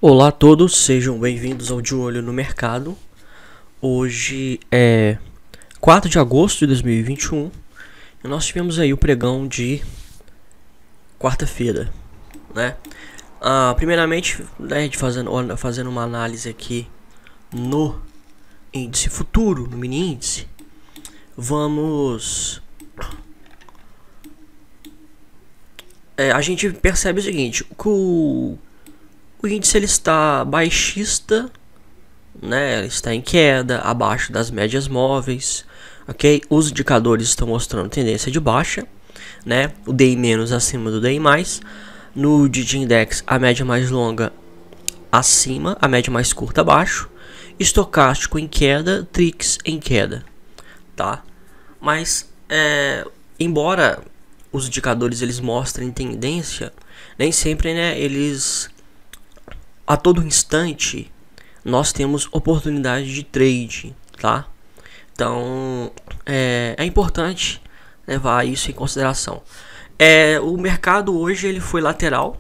Olá a todos, sejam bem-vindos ao De Olho no Mercado. Hoje é 4 de agosto de 2021 e nós tivemos aí o pregão de quarta-feira, né? Primeiramente, fazendo uma análise aqui no índice futuro, no mini índice, a gente percebe o seguinte, que o índice ele está baixista, né? Ele está em queda, abaixo das médias móveis, ok? Os indicadores estão mostrando tendência de baixa, né? O DI- acima do DI+, no DG Index a média mais longa acima, a média mais curta abaixo, estocástico em queda, TRIX em queda, tá? Mas embora os indicadores eles mostrem tendência, nem sempre, né, eles a todo instante nós temos oportunidade de trade, tá? Então é importante levar isso em consideração. O mercado hoje ele foi lateral,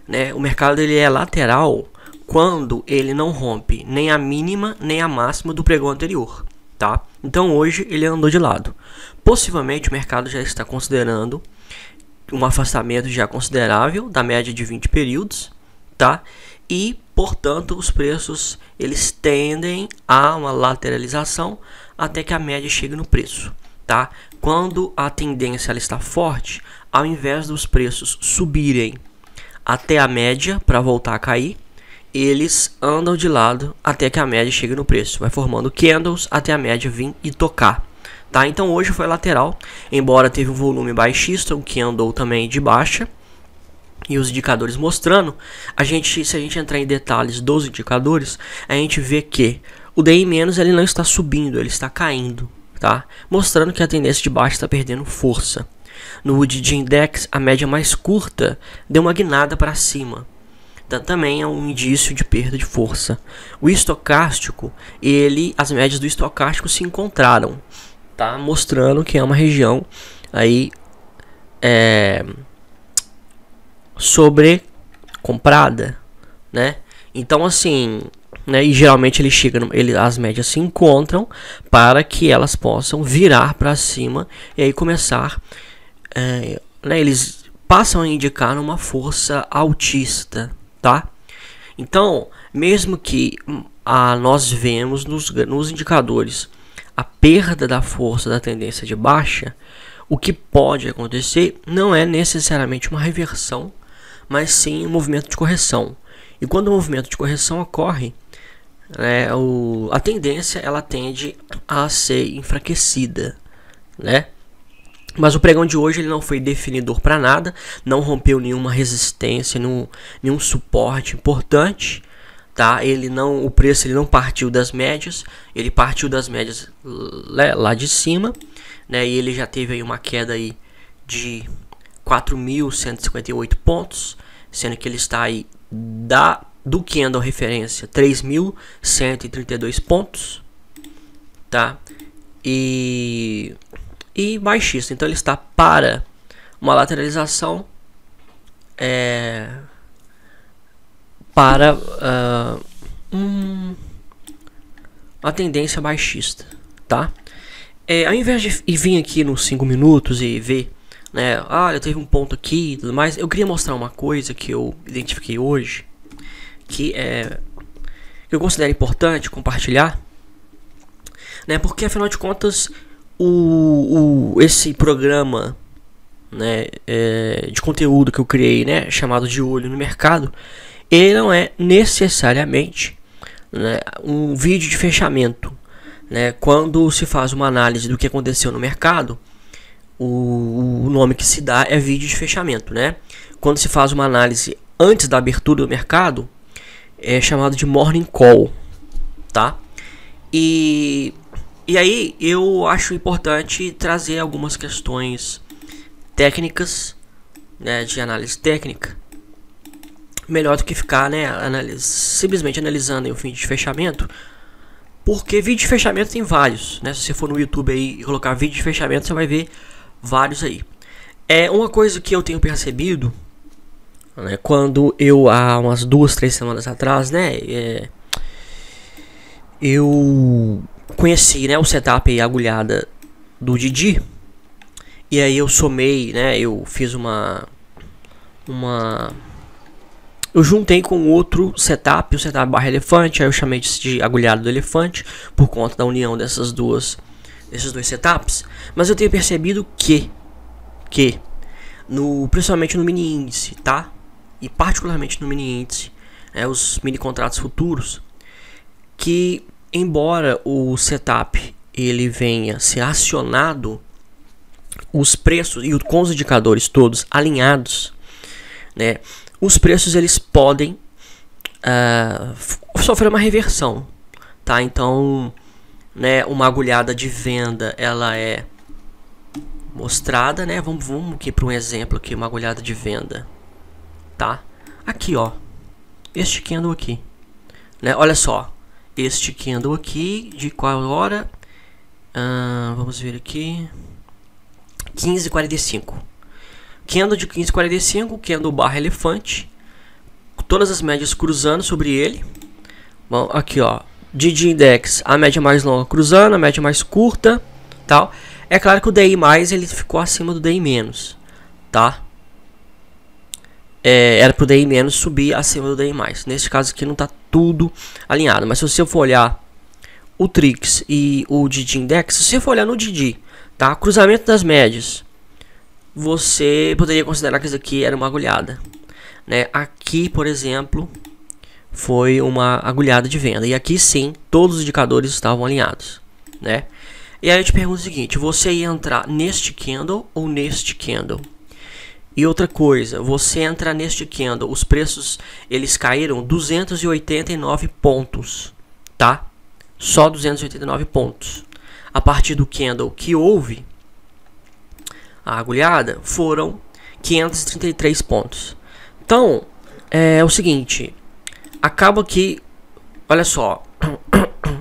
né? O mercado ele é lateral quando ele não rompe nem a mínima nem a máxima do pregão anterior, tá? Então hoje ele andou de lado. Possivelmente o mercado já está considerando um afastamento já considerável da média de 20 períodos, tá? E, portanto, os preços eles tendem a uma lateralização até que a média chegue no preço, tá? Quando a tendência ela está forte, ao invés dos preços subirem até a média para voltar a cair, eles andam de lado até que a média chegue no preço, vai formando candles até a média vir e tocar, tá? Então hoje foi lateral, embora teve um volume baixista, um candle também de baixa, e os indicadores mostrando, se a gente entrar em detalhes dos indicadores, a gente vê que o DI- ele não está subindo, ele está caindo, tá? Mostrando que a tendência de baixa está perdendo força. No DG Index, a média mais curta deu uma guinada para cima, então, também é um indício de perda de força. O estocástico, as médias do estocástico se encontraram, tá? Mostrando que é uma região aí sobrecomprada, né? Então assim, né? E geralmente as médias se encontram para que elas possam virar para cima e aí começar, né? Eles passam a indicar uma força altista, tá? Então, mesmo que nós vemos nos indicadores a perda da força da tendência de baixa, o que pode acontecer não é necessariamente uma reversão, mas sim um movimento de correção. E quando o movimento de correção ocorre, né, a tendência ela tende a ser enfraquecida, né? Mas o pregão de hoje ele não foi definidor para nada, não rompeu nenhuma resistência, nenhum suporte importante, tá? O preço ele não partiu das médias, ele partiu das médias lá de cima, né? E ele já teve aí uma queda aí de 4.158 pontos, sendo que ele está aí do candle referência 3.132 pontos, tá? E baixista, então ele está para uma lateralização, para uma tendência baixista, tá? Ao invés de vir aqui nos 5 minutos e ver, né, eu teve um ponto aqui e tudo mais, eu queria mostrar uma coisa que eu identifiquei hoje, que eu considero importante compartilhar, né, porque afinal de contas esse programa, né, de conteúdo que eu criei, né, chamado De Olho no Mercado, ele não é necessariamente, né, um vídeo de fechamento, né? Quando se faz uma análise do que aconteceu no mercado, o nome que se dá é vídeo de fechamento, né? Quando se faz uma análise antes da abertura do mercado, é chamado de morning call, tá? E aí eu acho importante trazer algumas questões técnicas, né, de análise técnica, melhor do que ficar, né, simplesmente analisando o vídeo de fechamento, porque vídeo de fechamento tem vários, né? Se você for no YouTube aí e colocar vídeo de fechamento, você vai ver vários aí. Uma coisa que eu tenho percebido né? Quando eu, há umas 2, 3 semanas atrás, né, eu conheci, né, o setup e a agulhada do Didi. E aí eu somei, né, eu fiz eu juntei com outro setup, o setup barra elefante, aí eu chamei de agulhado do elefante, por conta da união desses dois setups. Mas eu tenho percebido que principalmente no mini índice, tá? E particularmente no mini índice, os mini contratos futuros, que embora o setup ele venha ser acionado, os preços e com os indicadores todos alinhados, né, os preços eles podem sofrer uma reversão, tá? Então, né, uma agulhada de venda ela é mostrada, né? Vamos aqui para um exemplo aqui, uma agulhada de venda, tá? Aqui, ó, este candle aqui, né? Olha só, este candle aqui de qual hora? Vamos ver aqui, 15h45. Candle de 15h45, candle barra elefante, todas as médias cruzando sobre ele. Bom, aqui ó, DD Index, a média mais longa cruzando, a média mais curta, tal. É claro que o DI mais ele ficou acima do DI menos, tá? Era pro DI menos subir acima do DI mais. Nesse caso aqui não tá tudo alinhado, mas se você for olhar o Trix e o DD Index, se você for olhar no DD, tá? Cruzamento das médias, você poderia considerar que isso aqui era uma agulhada, né? Aqui, por exemplo, foi uma agulhada de venda. E aqui sim, todos os indicadores estavam alinhados, né? E aí eu te pergunto o seguinte, você ia entrar neste candle ou neste candle? E outra coisa, você entra neste candle, os preços eles caíram 289 pontos, tá? Só 289 pontos. A partir do candle que houve a agulhada, foram 533 pontos. Então, é o seguinte, acaba que, olha só,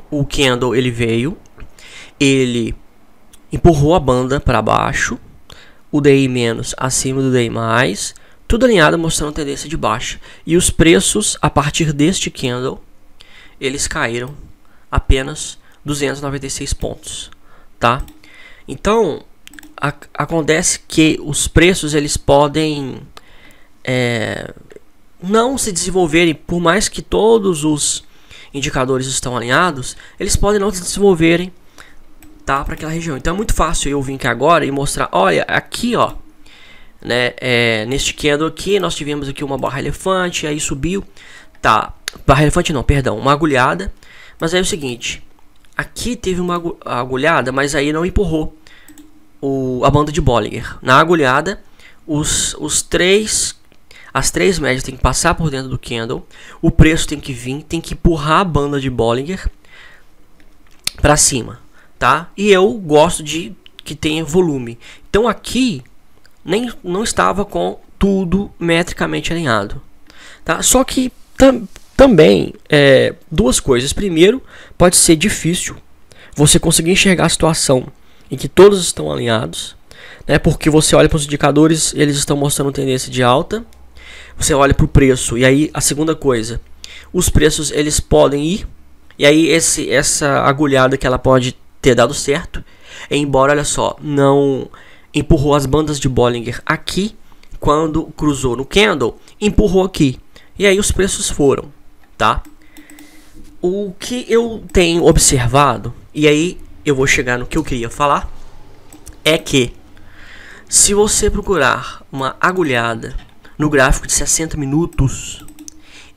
o candle ele veio, ele empurrou a banda para baixo, o DI menos acima do DI mais, tudo alinhado mostrando tendência de baixa. E os preços a partir deste candle, eles caíram apenas 296 pontos, tá? Então, acontece que os preços eles podem não se desenvolverem, por mais que todos os indicadores estão alinhados, eles podem não se desenvolverem, tá, para aquela região. Então é muito fácil eu vir aqui agora e mostrar, olha, aqui ó, né, neste candle aqui nós tivemos aqui uma barra elefante, aí subiu, tá, barra elefante não, perdão, uma agulhada, mas aí é o seguinte, aqui teve uma agulhada, mas aí não empurrou a banda de Bollinger. Na agulhada, as três médias tem que passar por dentro do candle, o preço tem que vir, tem que empurrar a banda de Bollinger para cima, tá? E eu gosto de que tenha volume. Então aqui não estava com tudo metricamente alinhado, tá? Só que também duas coisas. Primeiro, pode ser difícil você conseguir enxergar a situação em que todos estão alinhados, né? Porque você olha para os indicadores, eles estão mostrando tendência de alta. Você olha para o preço, e aí a segunda coisa, os preços eles podem ir, e aí essa agulhada que ela pode ter dado certo, embora, olha só, não empurrou as bandas de Bollinger aqui, quando cruzou no candle, empurrou aqui, e aí os preços foram, tá? O que eu tenho observado, e aí eu vou chegar no que eu queria falar, é que se você procurar uma agulhada no gráfico de 60 minutos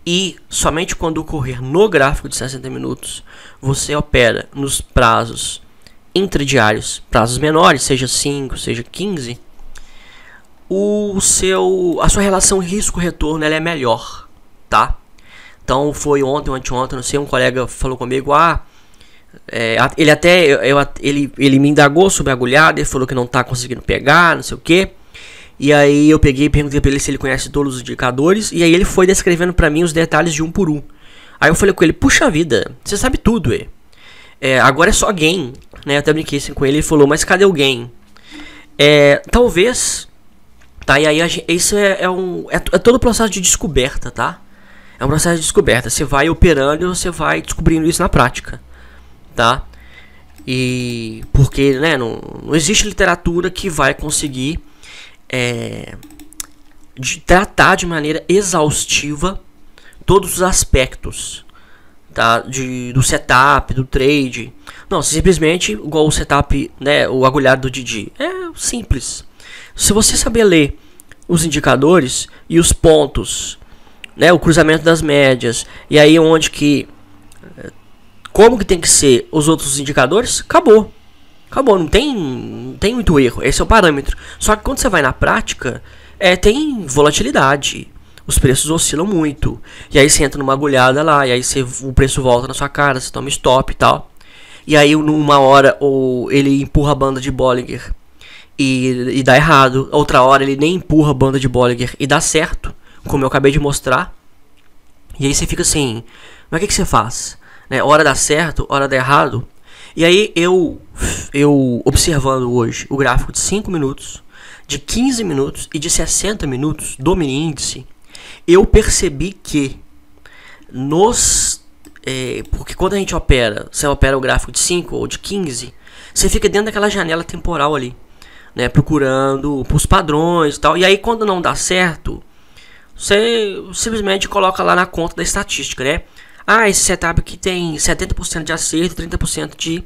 e somente quando ocorrer no gráfico de 60 minutos você opera nos prazos intradiários, prazos menores, seja 5, seja 15, a sua relação risco-retorno ela é melhor, tá? Então foi ontem ou anteontem, não sei, um colega falou comigo, ele me indagou sobre a agulhada, ele falou que não tá conseguindo pegar, não sei o que. E aí eu peguei e perguntei pra ele se ele conhece todos os indicadores, e aí ele foi descrevendo pra mim os detalhes de um por um. Aí eu falei com ele, puxa vida, você sabe tudo, agora é só gain, né? Eu até brinquei assim com ele, ele falou, mas cadê o gain? Talvez Tá, e aí isso é todo o processo de descoberta, tá? É um processo de descoberta. Você vai operando e você vai descobrindo isso na prática, tá? E porque, né, não existe literatura que vai conseguir tratar de maneira exaustiva todos os aspectos, tá? Do setup, do trade. Não, simplesmente igual o setup, né, o agulhado do Didi. É simples. Se você saber ler os indicadores e os pontos, né, o cruzamento das médias, e aí onde que como que tem que ser os outros indicadores, acabou. Acabou, não tem muito erro. Esse é o parâmetro. Só que quando você vai na prática, tem volatilidade. Os preços oscilam muito. E aí você entra numa agulhada lá, e aí o preço volta na sua cara, você toma stop e tal. E aí numa hora ou ele empurra a banda de Bollinger e dá errado. Outra hora ele nem empurra a banda de Bollinger e dá certo, como eu acabei de mostrar. E aí você fica assim, mas o que você faz? Né? Hora dá certo, hora dá errado. E aí eu observando hoje o gráfico de 5 minutos, de 15 minutos e de 60 minutos do mini índice, eu percebi que porque quando a gente você opera o gráfico de 5 ou de 15, você fica dentro daquela janela temporal ali, né, procurando os padrões e tal. E aí quando não dá certo, você simplesmente coloca lá na conta da estatística, né? Esse setup aqui tem 70% de acerto e 30%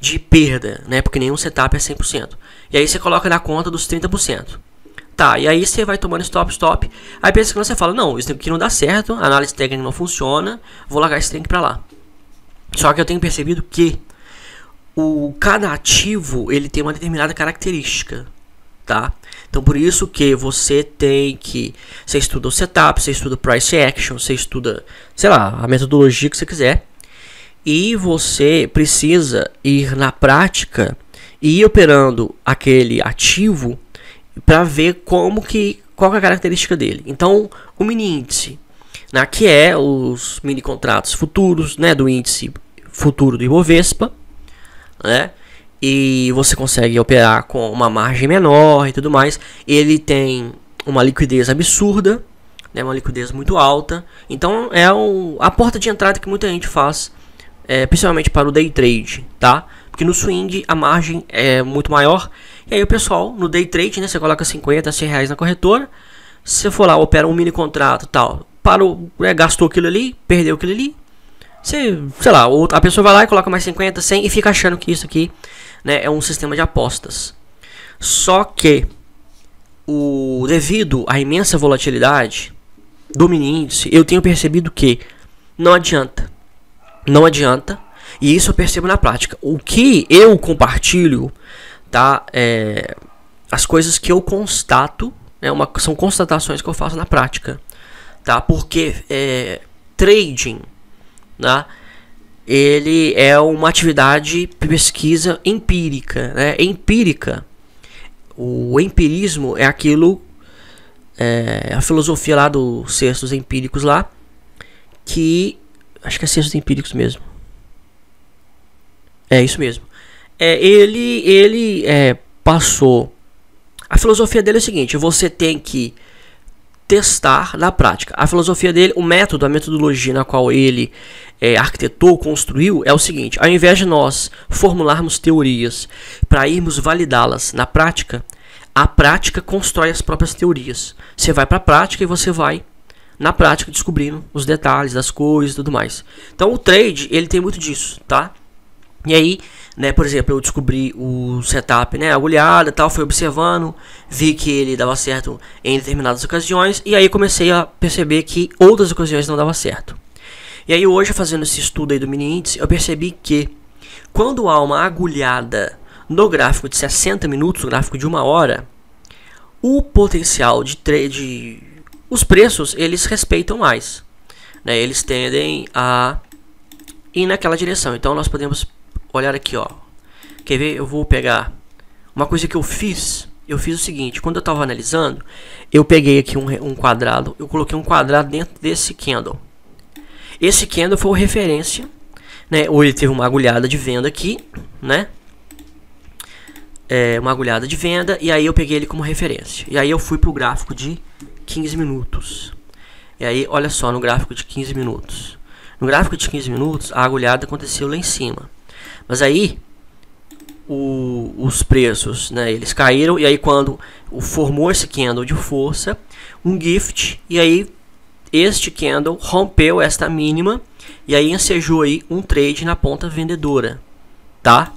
de perda, né? Porque nenhum setup é 100%. E aí você coloca na conta dos 30%. Tá, e aí você vai tomando stop. Aí pensa que você fala, não, isso aqui não dá certo, a análise técnica não funciona, vou largar esse trem pra lá. Só que eu tenho percebido que cada ativo ele tem uma determinada característica, tá? Então por isso que você estuda o setup, você estuda o price action, você estuda, sei lá, a metodologia que você quiser. E você precisa ir na prática e ir operando aquele ativo para ver qual é a característica dele. Então o mini índice, né, que é os mini contratos futuros, né, do índice futuro do Ibovespa, né? E você consegue operar com uma margem menor e tudo mais. Ele tem uma liquidez absurda, né, uma liquidez muito alta. Então é a porta de entrada que muita gente faz, principalmente para o day trade, tá? Porque no swing a margem é muito maior. E aí o pessoal no day trade, né, você coloca 50, 100 reais na corretora. Se você for lá, opera um mini contrato, tal, gastou aquilo ali, perdeu aquilo ali. Sei lá, a pessoa vai lá e coloca mais 50, 100 e fica achando que isso aqui, né, é um sistema de apostas. Só que devido à imensa volatilidade do mini índice, eu tenho percebido que não adianta. E isso eu percebo na prática. O que eu compartilho, tá, as coisas que eu constato, né, são constatações que eu faço na prática, tá? Porque trading, né, ele é uma atividade de pesquisa empírica, né? O empirismo é aquilo, a filosofia lá dos cestos empíricos lá, que acho que é cestos empíricos mesmo. É isso mesmo. Ele passou. A filosofia dele é o seguinte: você tem que testar na prática. A filosofia dele, a metodologia na qual ele arquitetou, construiu, é o seguinte: ao invés de nós formularmos teorias para irmos validá-las na prática, a prática constrói as próprias teorias. Você vai para a prática e você vai na prática descobrindo os detalhes das coisas e tudo mais. Então o trade, ele tem muito disso, tá? E aí, né, por exemplo, eu descobri o setup, né, agulhada e tal, fui observando, vi que ele dava certo em determinadas ocasiões, e aí comecei a perceber que outras ocasiões não dava certo. E aí hoje, fazendo esse estudo aí do mini índice, eu percebi que quando há uma agulhada no gráfico de 60 minutos, no gráfico de 1 hora, o potencial de trade, os preços, eles respeitam mais, né, eles tendem a ir naquela direção. Então nós podemos olhar aqui, ó. Quer ver? Eu vou pegar uma coisa que eu fiz. Eu fiz o seguinte: quando eu estava analisando, eu peguei aqui um quadrado, eu coloquei um quadrado dentro desse candle. Esse candle foi a referência, né? Ou ele teve uma agulhada de venda aqui, né? uma agulhada de venda, e aí eu peguei ele como referência. E aí eu fui para o gráfico de 15 minutos. E aí, olha só, no gráfico de 15 minutos. No gráfico de 15 minutos, a agulhada aconteceu lá em cima. Mas aí, os preços, né, eles caíram. E aí, quando formou esse candle de força, um gift, e aí este candle rompeu esta mínima. E aí ensejou aí um trade na ponta vendedora, tá?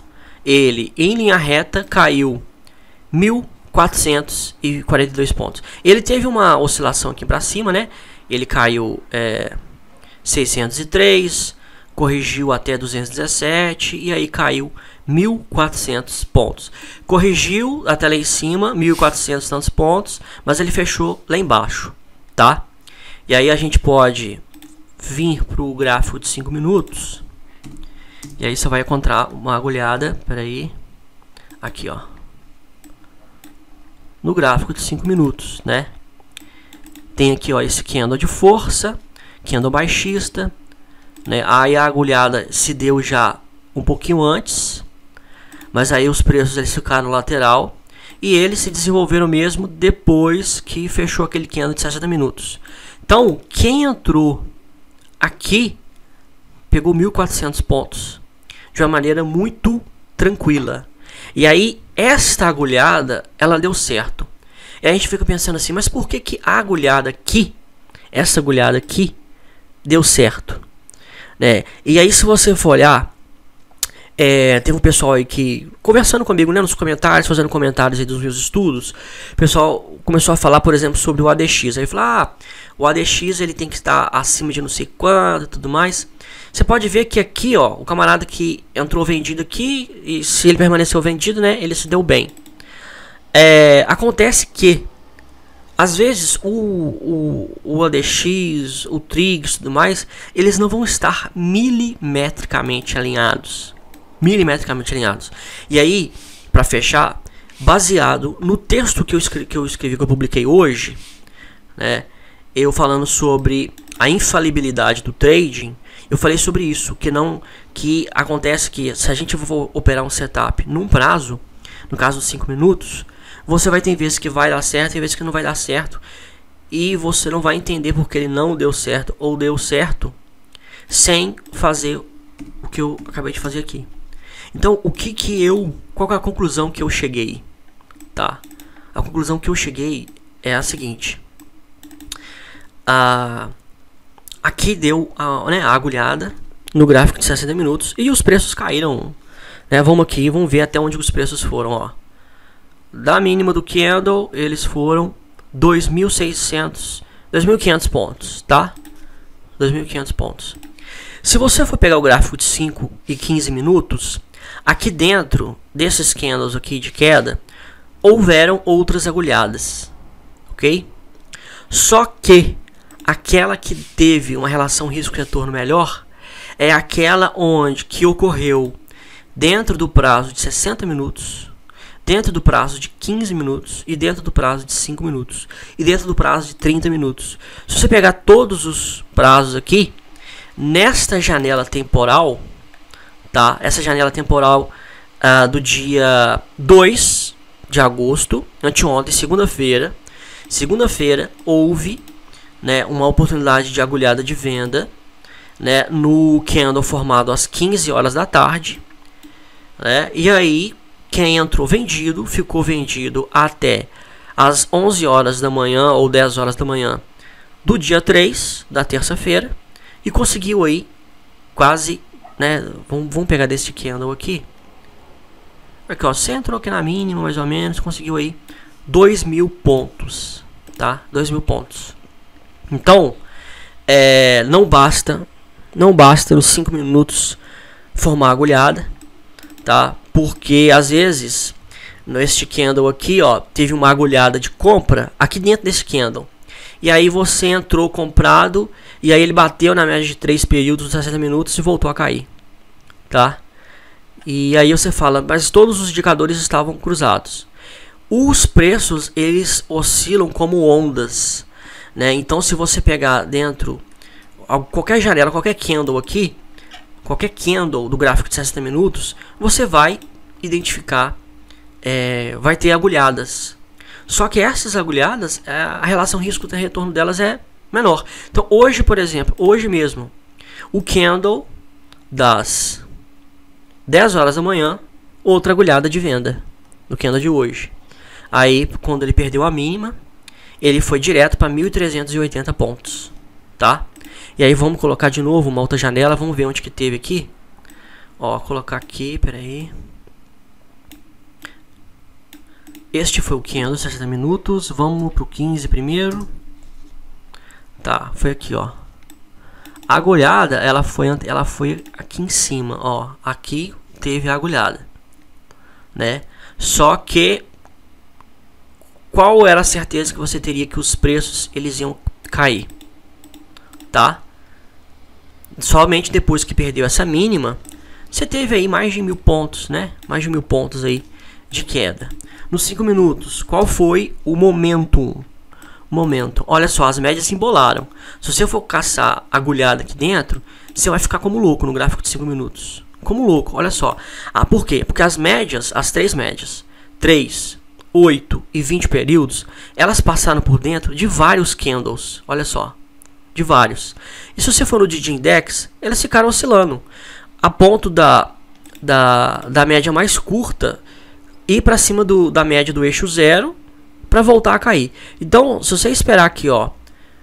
Ele, em linha reta, caiu 1.442 pontos. Ele teve uma oscilação aqui para cima, né? Ele caiu 603, corrigiu até 217 e aí caiu 1.400 pontos. Corrigiu até lá em cima, 1.400 tantos pontos, mas ele fechou lá embaixo, tá? E aí a gente pode vir para o gráfico de 5 minutos. E aí você vai encontrar uma agulhada, peraí, aqui ó, no gráfico de 5 minutos, né? Tem aqui ó, esse candle de força, candle baixista, né? Aí a agulhada se deu já um pouquinho antes, mas aí os preços eles ficaram no lateral e eles se desenvolveram mesmo depois que fechou aquele candle de 60 minutos. Então, quem entrou aqui pegou 1.400 pontos de uma maneira muito tranquila. E aí esta agulhada ela deu certo. E a gente fica pensando assim, mas por que que a agulhada aqui, essa agulhada aqui, deu certo, né? E aí se você for olhar, teve um pessoal aí que, conversando comigo, né, nos comentários, fazendo comentários aí dos meus estudos, o pessoal começou a falar, por exemplo, sobre o ADX. Aí falou, o ADX ele tem que estar acima de não sei quanto e tudo mais. Você pode ver que aqui, ó, o camarada que entrou vendido aqui, e se ele permaneceu vendido, né, ele se deu bem. Acontece que às vezes o ADX, o TRIGS e tudo mais, eles não vão estar milimetricamente alinhados. E aí, para fechar, baseado no texto que eu escrevi, que eu publiquei hoje, né, eu falando sobre a infalibilidade do trading, eu falei sobre isso, que acontece que se a gente for operar um setup num prazo, no caso de 5 minutos, você vai ter vezes que vai dar certo e vezes que não vai dar certo. E você não vai entender porque ele não deu certo ou deu certo sem fazer o que eu acabei de fazer aqui. Então, qual é a conclusão que eu cheguei? Tá? A conclusão que eu cheguei é a seguinte. Aqui deu a agulhada no gráfico de 60 minutos e os preços caíram. Né? Vamos ver até onde os preços foram, ó. Da mínima do candle, eles foram 2.500 pontos, tá? 2.500 pontos. Se você for pegar o gráfico de 5 e 15 minutos, aqui dentro desses candles aqui de queda, houveram outras agulhadas, ok? Só que aquela que teve uma relação risco-retorno melhor é aquela que ocorreu dentro do prazo de 60 minutos, dentro do prazo de 15 minutos e dentro do prazo de 5 minutos e dentro do prazo de 30 minutos. Se você pegar todos os prazos aqui, nesta janela temporal, tá? Essa janela temporal do dia 2 de agosto, anteontem, segunda-feira, houve, né, uma oportunidade de agulhada de venda, né, no candle formado às 15 horas da tarde, né? E aí quem entrou vendido, ficou vendido até as 11 horas da manhã ou 10 horas da manhã do dia 3, da terça-feira, e conseguiu aí quase, né, vamos pegar desse candle aqui, ó, você entrou aqui na mínima mais ou menos, conseguiu aí 2.000 pontos, tá? 2.000 pontos. Então, não basta nos 5 minutos formar agulhada, tá? Porque às vezes neste candle aqui, ó, teve uma agulhada de compra aqui dentro desse candle. E aí você entrou comprado e aí ele bateu na média de 3 períodos, 60 minutos e voltou a cair, tá? E aí você fala, mas todos os indicadores estavam cruzados. Os preços, eles oscilam como ondas, né? Então se você pegar dentro qualquer janela, qualquer candle aqui, qualquer candle do gráfico de 60 minutos, você vai identificar vai ter agulhadas. Só que essas agulhadas, a relação risco-retorno delas é menor. Então hoje, por exemplo, hoje mesmo, o candle das 10 horas da manhã, outra agulhada de venda no candle de hoje. Aí, quando ele perdeu a mínima, ele foi direto para 1.380 pontos, tá? E aí vamos colocar de novo uma outra janela, vamos ver onde que teve aqui. Ó, colocar aqui, peraí. Este foi o candle, 60 minutos. Vamos pro 15 primeiro. Tá, foi aqui, ó. A agulhada, ela foi aqui em cima, ó. Aqui teve a agulhada, né? Só que qual era a certeza que você teria que os preços eles iam cair, tá? Somente depois que perdeu essa mínima, você teve aí mais de 1.000 pontos, né? Mais de 1.000 pontos aí de queda. Nos 5 minutos, qual foi o momento? Olha só, as médias se embolaram. Se você for caçar agulhada aqui dentro, você vai ficar como louco no gráfico de 5 minutos. Como louco, olha só. Ah, por quê? Porque as médias, as 3 médias, 3, 8 e 20 períodos, elas passaram por dentro de vários candles. Olha só, de vários. E se você for no DD Index, elas ficaram oscilando. A ponto da média mais curta ir para cima da média do eixo 0 para voltar a cair. Então, se você esperar aqui, ó,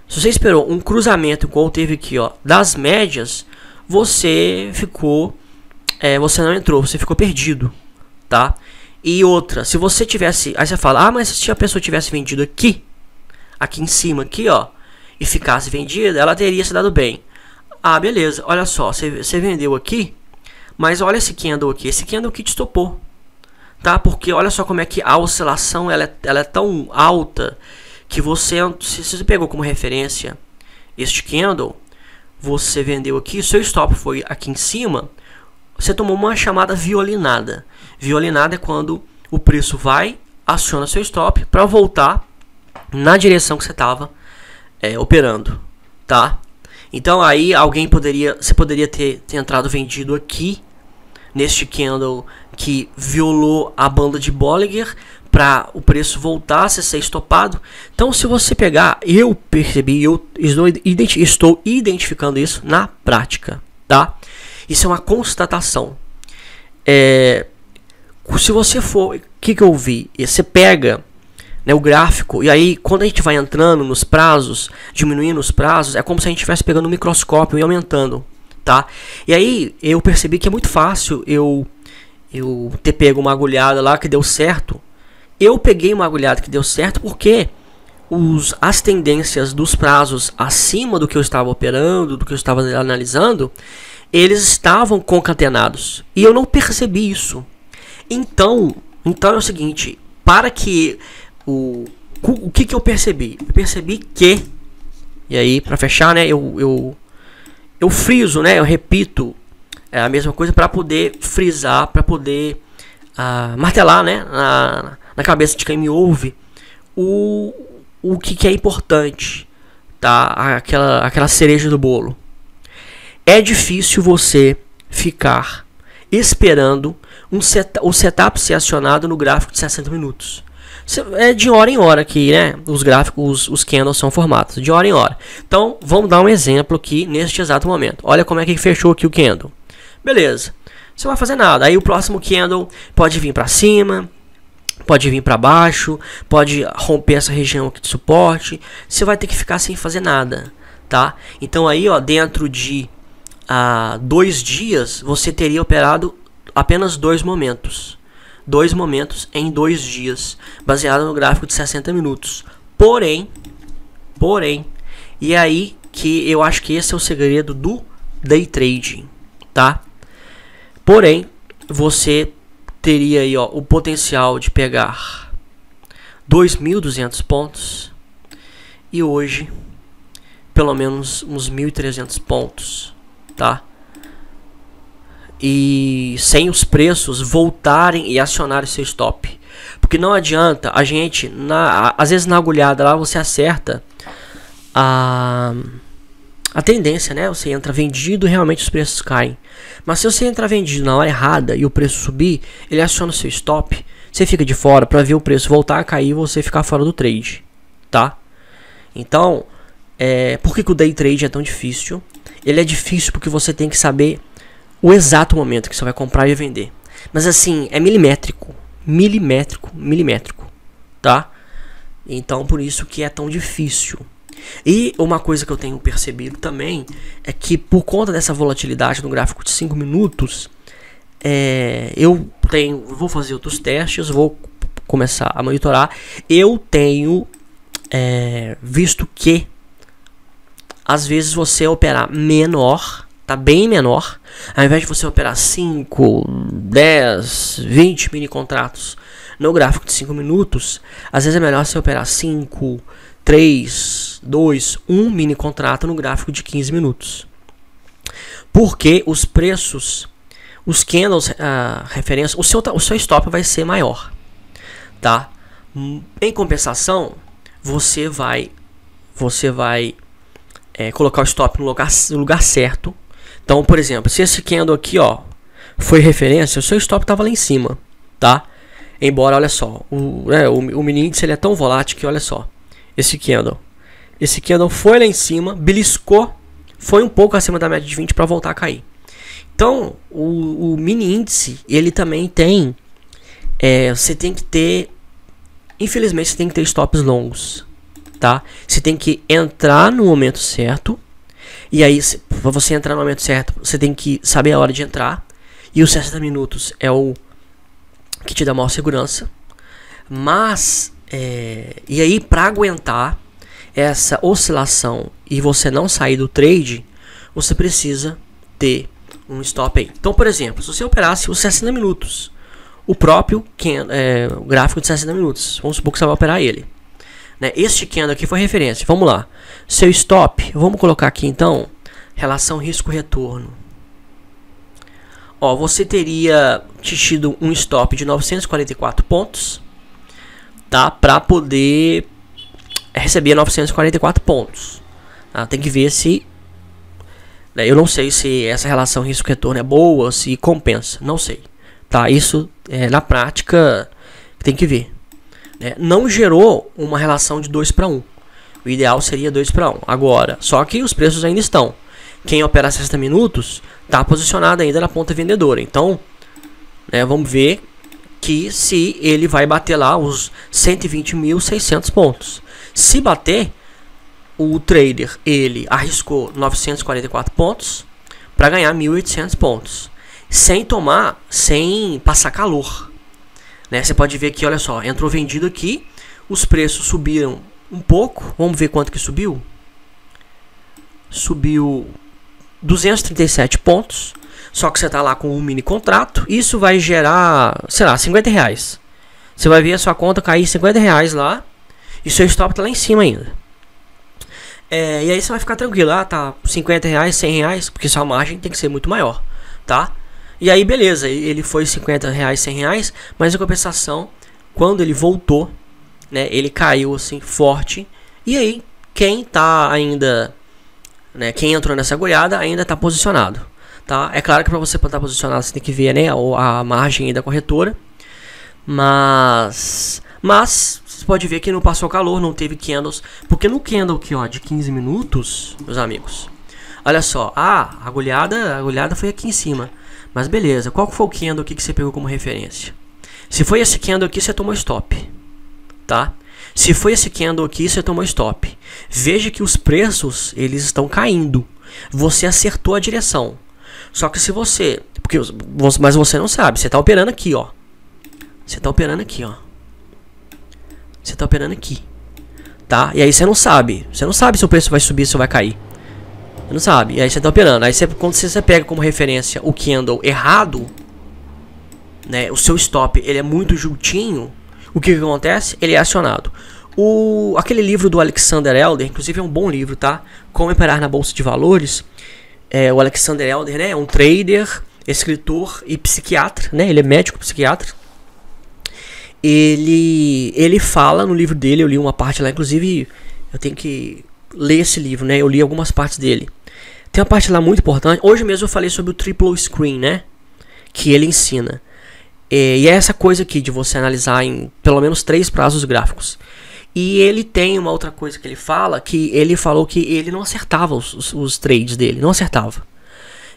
se você esperou um cruzamento igual teve aqui, ó, das médias, você ficou, você não entrou, você ficou perdido, tá? E outra, se você tivesse, aí você fala, mas se a pessoa tivesse vendido aqui em cima, aqui, ó, e ficasse vendida, ela teria se dado bem. Ah, beleza, olha só, você vendeu aqui, mas olha esse candle aqui, esse candle aqui te estopou. Tá? Porque olha só como é que a oscilação ela é tão alta que você, se você pegou como referência este candle, você vendeu aqui, seu stop foi aqui em cima, você tomou uma chamada violinada. Violinada é quando o preço vai, aciona seu stop para voltar na direção que você estava operando, tá? Então aí você poderia ter entrado vendido aqui neste candle que violou a banda de Bollinger para o preço voltar a ser estopado. Então, se você pegar, eu percebi, eu estou identificando isso na prática, tá? Isso é uma constatação. Se você for, o que eu vi? Você pega, né, o gráfico, e aí quando a gente vai entrando nos prazos, diminuindo os prazos, é como se a gente estivesse pegando um microscópio e aumentando, tá? E aí eu percebi que é muito fácil eu ter pego uma agulhada lá que deu certo. Eu peguei uma agulhada que deu certo porque as tendências dos prazos acima do que eu estava operando, do que eu estava analisando, eles estavam concatenados e eu não percebi isso. Então é o seguinte, para que o que eu percebi? Eu percebi que, e aí para fechar, né, eu friso, né, eu repito a mesma coisa para poder frisar, para poder martelar, né, na cabeça de quem me ouve o que é importante, tá? Aquela cereja do bolo. É difícil você ficar esperando o setup ser acionado no gráfico de 60 minutos. É de hora em hora que, né, os gráficos, os candles são formatos, de hora em hora. Então, vamos dar um exemplo aqui neste exato momento. Olha como é que fechou aqui o candle. Beleza, você não vai fazer nada. Aí o próximo candle pode vir para cima, pode vir para baixo, pode romper essa região aqui de suporte. Você vai ter que ficar sem fazer nada, tá? Então aí, ó, dentro de 2 dias, você teria operado apenas 2 momentos. 2 momentos em 2 dias, baseado no gráfico de 60 minutos. Porém, e é aí que eu acho que esse é o segredo do day trading, tá? Porém, você teria aí, ó, o potencial de pegar 2.200 pontos e hoje pelo menos uns 1.300 pontos, tá? E sem os preços voltarem e acionarem seu stop, porque não adianta a gente, às vezes na agulhada lá você acerta a tendência, né? Você entra vendido e realmente os preços caem. Mas se você entrar vendido na hora errada e o preço subir, ele aciona o seu stop. você fica de fora para ver o preço voltar a cair e você ficar fora do trade, tá? Então, por que o day trade é tão difícil? Ele é difícil porque você tem que saber o exato momento que você vai comprar e vender. Mas assim, é milimétrico, tá? Então, por isso que é tão difícil. E uma coisa que eu tenho percebido também é que por conta dessa volatilidade no gráfico de 5 minutos, vou fazer outros testes, vou começar a monitorar. Eu tenho visto que às vezes você operar menor, tá bem menor, ao invés de você operar 5, 10, 20 mini contratos no gráfico de 5 minutos, às vezes é melhor você operar 5, 3, 2, 1 mini contrato no gráfico de 15 minutos. Porque os preços, os candles, a referência, o seu stop vai ser maior, tá? Em compensação, você vai colocar o stop no lugar certo. Então, por exemplo, se esse candle aqui, ó, foi referência, o seu stop estava lá em cima, tá? Embora, olha só, o mini índice ele é tão volátil que, olha só, esse candle foi lá em cima, beliscou, foi um pouco acima da média de 20 para voltar a cair. Então, o mini índice, ele também tem, você tem que ter, infelizmente, você tem que ter stops longos, tá? Você tem que entrar no momento certo. E aí, para você entrar no momento certo, você tem que saber a hora de entrar. E os 60 minutos é o que te dá maior segurança. Mas, e aí, para aguentar essa oscilação e você não sair do trade, você precisa ter um stop aí. Então, por exemplo, se você operasse os 60 minutos, o próprio o gráfico de 60 minutos, vamos supor que você vai operar ele. Este candle aqui foi referência. Vamos lá. Seu stop, vamos colocar aqui então, relação risco-retorno. Ó, você teria tido um stop de 944 pontos, tá? Para poder receber 944 pontos. Tá? Tem que ver se... eu não sei se essa relação risco-retorno é boa, se compensa. Não sei. Tá? Isso, na prática, tem que ver. Não gerou uma relação de 2 para 1. O ideal seria 2 para 1. Agora, só que os preços ainda estão. Quem opera 60 minutos está posicionado ainda na ponta vendedora. Então, vamos ver que se ele vai bater lá os 120.600 pontos. Se bater, o trader ele arriscou 944 pontos para ganhar 1.800 pontos. Sem passar calor. Você pode ver que, olha só, entrou vendido aqui, os preços subiram um pouco, vamos ver quanto que subiu. Subiu 237 pontos, só que você está lá com um mini contrato, isso vai gerar, sei lá, 50 reais. Você vai ver a sua conta cair 50 reais lá, e seu stop está lá em cima ainda. E aí você vai ficar tranquilo, tá 50 reais, 100 reais, porque sua margem tem que ser muito maior, tá? E aí beleza, ele foi 50 reais, 100 reais, mas em compensação, quando ele voltou, ele caiu assim forte. E aí, quem tá ainda, quem entrou nessa goiada ainda tá posicionado, tá? É claro que para você estar posicionado você tem que ver, a margem aí da corretora. Mas você pode ver que não passou calor, não teve candles, porque no candle aqui, ó, de 15 minutos, meus amigos, olha só, a agulhada foi aqui em cima. Mas beleza, qual foi o candle aqui que você pegou como referência? Se foi esse candle aqui, você tomou stop, tá? Se foi esse candle aqui, você tomou stop. Veja que os preços, eles estão caindo. Você acertou a direção. Só que se você... mas você não sabe, você está operando aqui, ó. Você está operando aqui, ó. Você está operando aqui, tá? E aí você não sabe. Você não sabe se o preço vai subir, se vai cair. Não sabe, e aí você tá operando. Aí quando você pega como referência o candle errado, o seu stop ele é muito juntinho, o que acontece? Ele é acionado. Aquele livro do Alexander Elder, inclusive é um bom livro, tá? Como operar na Bolsa de Valores. O Alexander Elder, é um trader, escritor e psiquiatra, ele é médico psiquiatra. Ele fala no livro dele, eu li uma parte lá, inclusive eu tenho que ler esse livro, eu li algumas partes dele. Tem uma parte lá muito importante. Hoje mesmo eu falei sobre o triple screen, que ele ensina. E é essa coisa aqui de você analisar em pelo menos 3 prazos gráficos. E ele tem uma outra coisa que ele fala, que ele falou que ele não acertava os trades dele, não acertava.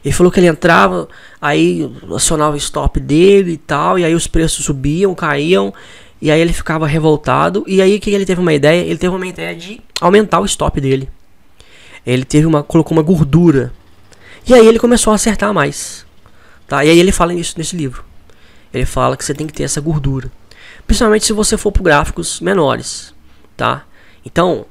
Ele falou que ele entrava, aí acionava o stop dele e tal, e aí os preços subiam, caíam, e aí ele ficava revoltado. E aí que ele teve uma ideia? Ele teve uma ideia de aumentar o stop dele. Ele colocou uma gordura. E aí ele começou a acertar mais. Tá? E aí ele fala isso nesse livro. Ele fala que você tem que ter essa gordura. Principalmente se você for para gráficos menores. Tá? Então,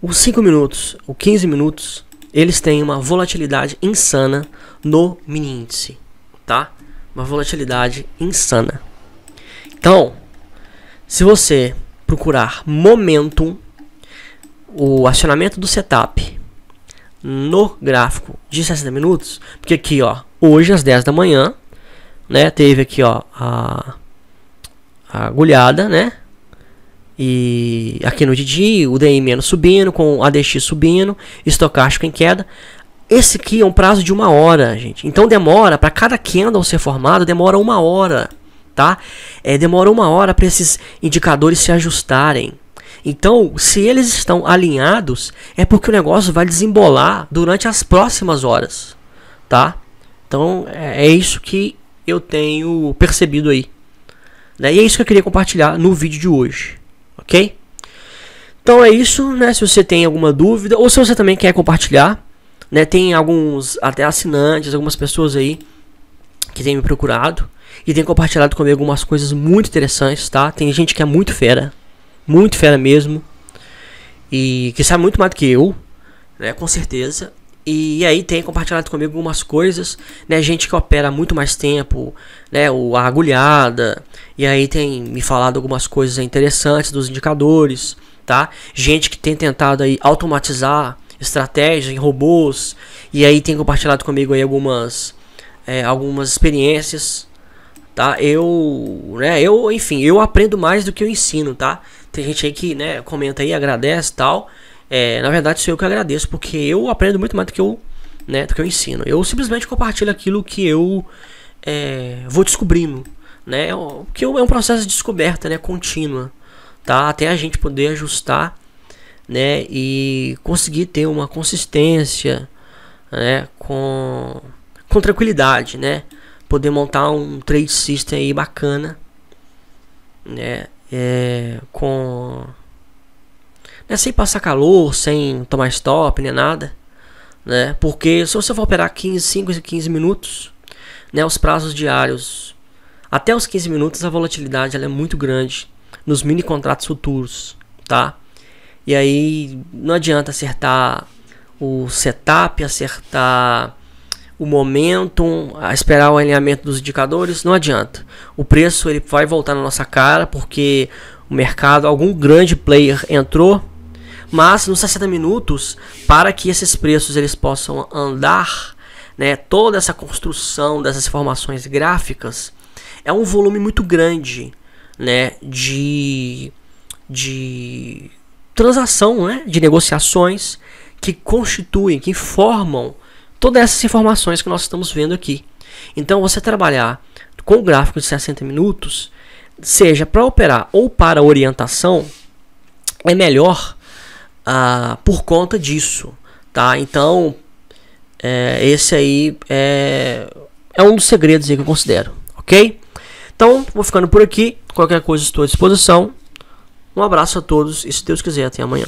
os 5 minutos, os 15 minutos, eles têm uma volatilidade insana no mini índice. Tá? Uma volatilidade insana. Então, se você procurar momentum, o acionamento do setup no gráfico de 60 minutos, porque aqui, ó, hoje às 10 da manhã, né, teve aqui, ó, a agulhada, né, e aqui no DD, o DI- subindo, com o ADX subindo, estocástico em queda. Esse aqui é um prazo de 1 hora, gente. Então demora, para cada candle ser formado, demora 1 hora, tá? Demora 1 hora para esses indicadores se ajustarem. Então, se eles estão alinhados, é porque o negócio vai desembolar durante as próximas horas, tá? Então, é isso que eu tenho percebido aí, né? E é isso que eu queria compartilhar no vídeo de hoje, ok? Então é isso, né? Se você tem alguma dúvida, ou se você também quer compartilhar, né? Tem alguns, até assinantes, algumas pessoas aí que têm me procurado e têm compartilhado comigo algumas coisas muito interessantes, tá? Tem gente que é muito fera mesmo, e que sabe muito mais do que eu, né, com certeza. E aí tem compartilhado comigo algumas coisas, né, gente que opera muito mais tempo, né, a agulhada, e aí tem me falado algumas coisas interessantes dos indicadores, tá? Gente que tem tentado aí automatizar estratégias em robôs, e aí tem compartilhado comigo aí algumas experiências, tá? Enfim, eu aprendo mais do que eu ensino, tá? Tem gente aí que, né, comenta aí, agradece e tal. Na verdade, sou eu que agradeço, porque eu aprendo muito mais do que eu ensino. Eu simplesmente compartilho aquilo que eu vou descobrindo, né? Que é um processo de descoberta, né, contínua, tá? Até a gente poder ajustar, né, e conseguir ter uma consistência, né, com tranquilidade, né? Poder montar um trade system aí bacana, né? Sem passar calor, sem tomar stop, nem nada, né? Porque se você for operar 5 e 15 minutos, né, os prazos diários, até os 15 minutos, a volatilidade ela é muito grande nos mini contratos futuros, tá? E aí não adianta acertar o setup, acertar o momentum, esperar o alinhamento dos indicadores, não adianta. O preço ele vai voltar na nossa cara porque o mercado, algum grande player entrou, mas nos 60 minutos, para que esses preços eles possam andar, né, toda essa construção dessas informações gráficas, é um volume muito grande, né, de transação, né, de negociações que constituem, que formam todas essas informações que nós estamos vendo aqui. Então você trabalhar com o gráfico de 60 minutos, seja para operar ou para orientação, é melhor por conta disso, tá? Então esse aí é um dos segredos aí que eu considero, ok? Então vou ficando por aqui. Qualquer coisa estou à disposição. Um abraço a todos e, se Deus quiser, até amanhã.